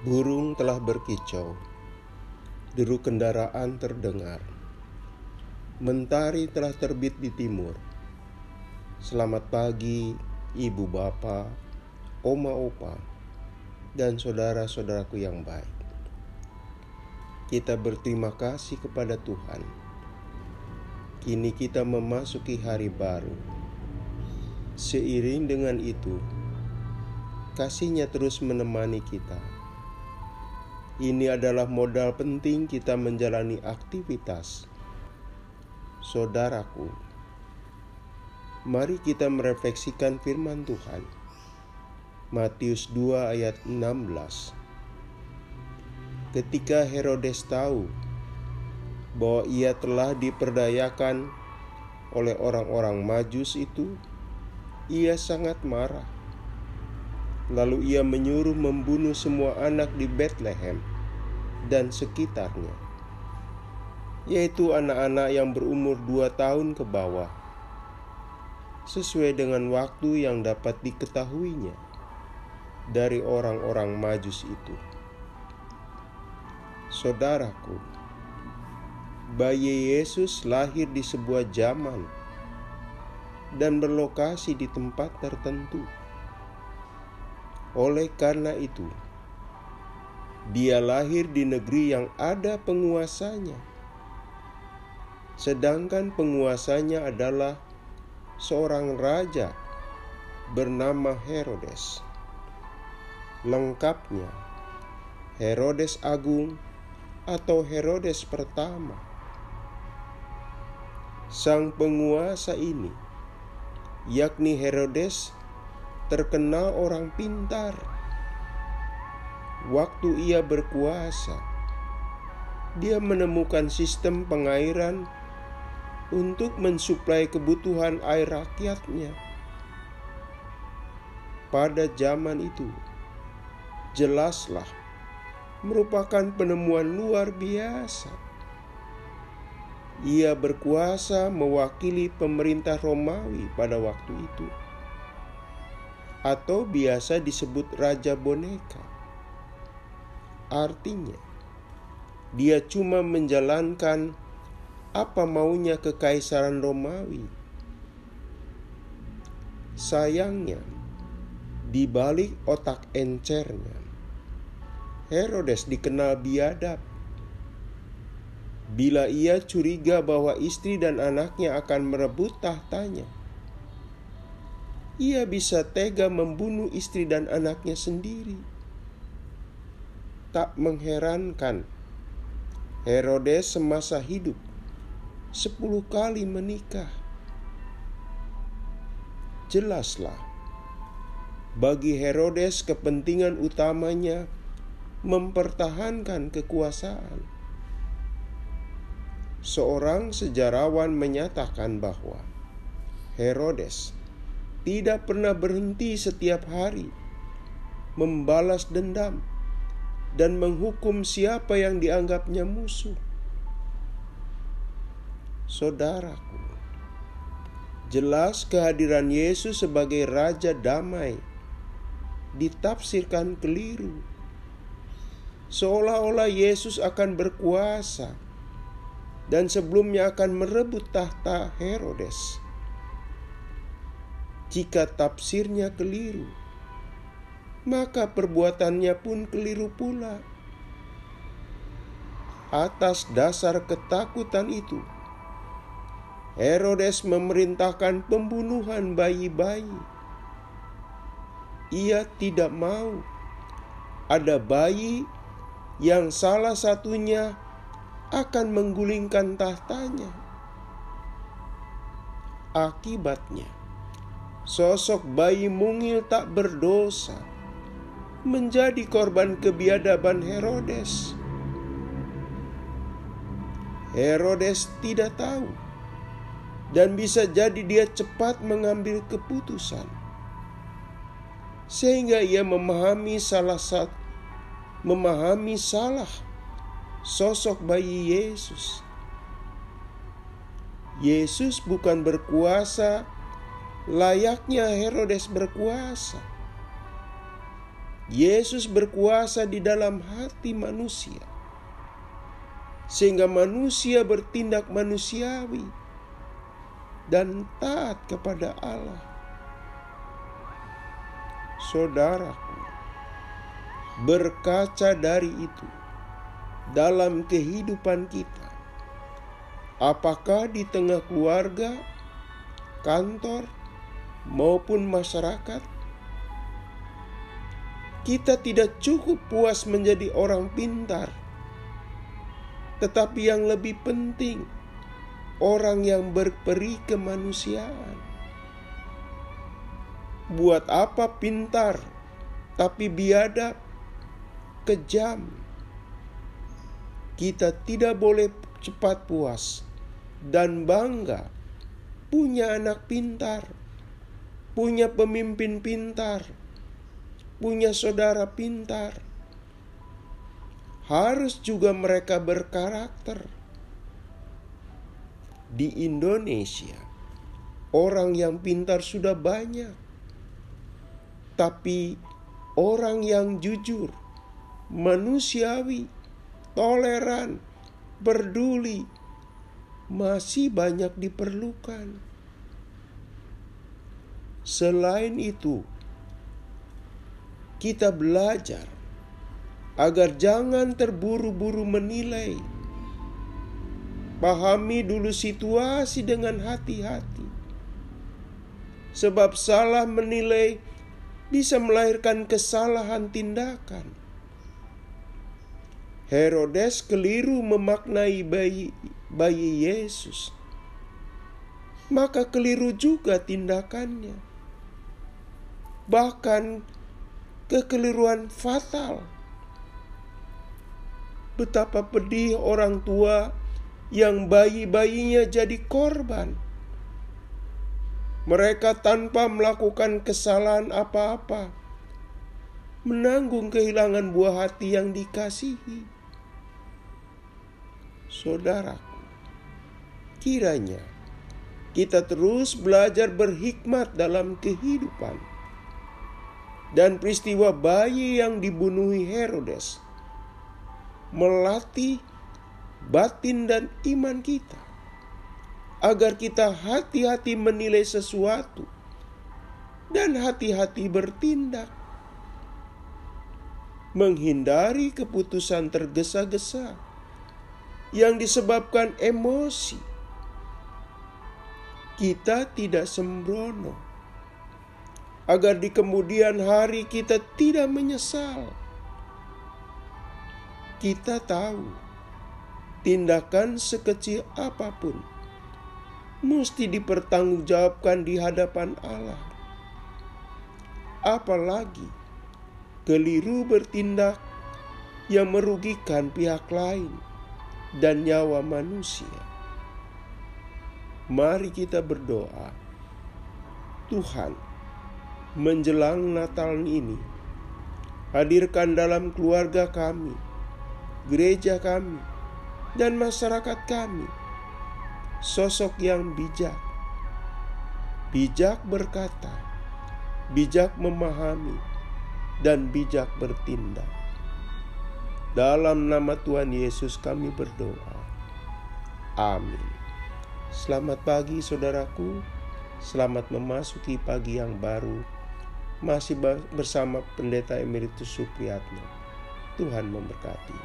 Burung telah berkicau, deru kendaraan terdengar. Mentari telah terbit di timur. Selamat pagi, ibu bapa, oma opa, dan saudara-saudaraku yang baik. Kita berterima kasih kepada Tuhan. Kini kita memasuki hari baru. Seiring dengan itu, kasih-Nya terus menemani kita. Ini adalah modal penting kita menjalani aktivitas. Saudaraku, mari kita merefleksikan firman Tuhan. Matius 2 ayat 16. Ketika Herodes tahu bahwa ia telah diperdayakan oleh orang-orang Majus itu, ia sangat marah. Lalu ia menyuruh membunuh semua anak di Bethlehem dan sekitarnya, yaitu anak-anak yang berumur 2 tahun ke bawah, sesuai dengan waktu yang dapat diketahuinya dari orang-orang Majus itu. Saudaraku, bayi Yesus lahir di sebuah zaman dan berlokasi di tempat tertentu. Oleh karena itu, dia lahir di negeri yang ada penguasanya, sedangkan penguasanya adalah seorang raja bernama Herodes. Lengkapnya, Herodes Agung atau Herodes pertama. Sang penguasa ini, yakni Herodes, terkenal orang pintar. Waktu ia berkuasa, dia menemukan sistem pengairan untuk mensuplai kebutuhan air rakyatnya. Pada zaman itu, jelaslah merupakan penemuan luar biasa. Ia berkuasa mewakili pemerintah Romawi pada waktu itu, atau biasa disebut Raja Boneka. Artinya, dia cuma menjalankan apa maunya kekaisaran Romawi. Sayangnya, di balik otak encernya, Herodes dikenal biadab. Bila ia curiga bahwa istri dan anaknya akan merebut tahtanya, ia bisa tega membunuh istri dan anaknya sendiri. Tak mengherankan, Herodes semasa hidup 10 kali menikah. Jelaslah, bagi Herodes kepentingan utamanya mempertahankan kekuasaan. Seorang sejarawan menyatakan bahwa Herodes tidak pernah berhenti setiap hari membalas dendam dan menghukum siapa yang dianggapnya musuh. Saudaraku, jelas kehadiran Yesus sebagai Raja Damai ditafsirkan keliru, seolah-olah Yesus akan berkuasa dan sebelumnya akan merebut tahta Herodes. Jika tafsirnya keliru, maka perbuatannya pun keliru pula. Atas dasar ketakutan itu, Herodes memerintahkan pembunuhan bayi-bayi. Ia tidak mau ada bayi yang salah satunya akan menggulingkan tahtanya. Akibatnya, sosok bayi mungil tak berdosa menjadi korban kebiadaban Herodes. Herodes tidak tahu, dan bisa jadi dia cepat mengambil keputusan, sehingga ia memahami salah sosok bayi Yesus. Yesus bukan berkuasa layaknya Herodes berkuasa. Yesus berkuasa di dalam hati manusia, sehingga manusia bertindak manusiawi dan taat kepada Allah. Saudaraku, berkaca dari itu dalam kehidupan kita, apakah di tengah keluarga, kantor, maupun masyarakat, kita tidak cukup puas menjadi orang pintar, tetapi yang lebih penting, orang yang berperi kemanusiaan. Buat apa pintar, tapi biadab, kejam? Kita tidak boleh cepat puas dan bangga punya anak pintar, punya pemimpin pintar, punya saudara pintar. Harus juga mereka berkarakter. Di Indonesia, orang yang pintar sudah banyak, tapi orang yang jujur, manusiawi, toleran, peduli masih banyak diperlukan. Selain itu, kita belajar agar jangan terburu-buru menilai. Pahami dulu situasi dengan hati-hati, sebab salah menilai bisa melahirkan kesalahan tindakan. Herodes keliru memaknai bayi Yesus, maka keliru juga tindakannya. Bahkan kekeliruan fatal. Betapa pedih orang tua yang bayi-bayinya jadi korban. Mereka tanpa melakukan kesalahan apa-apa menanggung kehilangan buah hati yang dikasihi. Saudaraku, kiranya kita terus belajar berhikmat dalam kehidupan. Dan peristiwa bayi yang dibunuhi Herodes melatih batin dan iman kita, agar kita hati-hati menilai sesuatu dan hati-hati bertindak, menghindari keputusan tergesa-gesa yang disebabkan emosi. Kita tidak sembrono, agar di kemudian hari kita tidak menyesal. Kita tahu tindakan sekecil apapun mesti dipertanggungjawabkan di hadapan Allah. Apalagi keliru bertindak yang merugikan pihak lain dan nyawa manusia. Mari kita berdoa. Tuhan, menjelang Natal ini, hadirkan dalam keluarga kami, gereja kami, dan masyarakat kami sosok yang bijak. Bijak berkata, bijak memahami, dan bijak bertindak. Dalam nama Tuhan Yesus kami berdoa. Amin. Selamat pagi saudaraku. Selamat memasuki pagi yang baru. Masih bersama Pendeta Emeritus Supriyatno. Tuhan memberkati.